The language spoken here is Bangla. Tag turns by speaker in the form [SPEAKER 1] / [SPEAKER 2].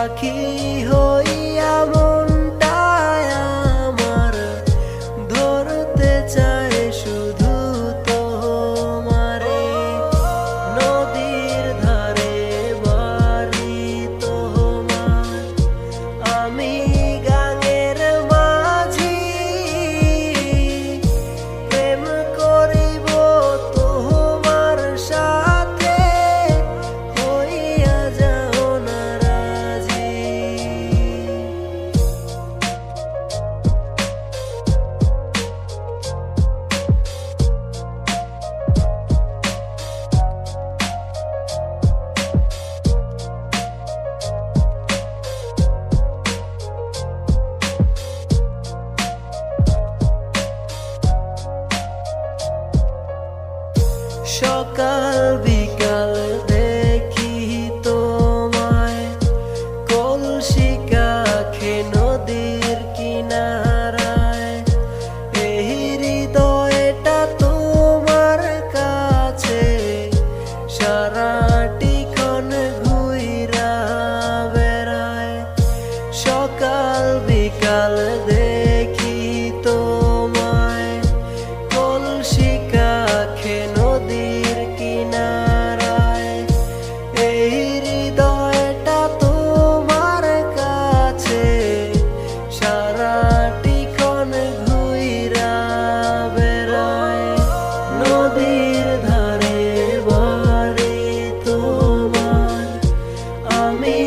[SPEAKER 1] পাখি হইয়া মনটায় আমার ধরতে চায় শুধু তোমারে। নদীর ধারে বাড়ি তোমার, আমি গাঙের মাঝি, প্রেম করিব তোমার সাথে, হইয়া যাও না রাজি। সকাল বিকাল দেখি তোমায় কলসি কাখে নদীর কিনারায়। এই হৃদয়টা তোমার কাছে সারাটিক্ষণ ঘুইরা বেড়ায়। সকাল বিকাল দেখি তোমায় কলসি কাখে নদীর কিনারায়। এই হৃদয়টা তোমার কাছে সারাটিক্ষণ ঘুইরা বেড়ায়। নদীর ধারে বাড়ি তোমার, আমি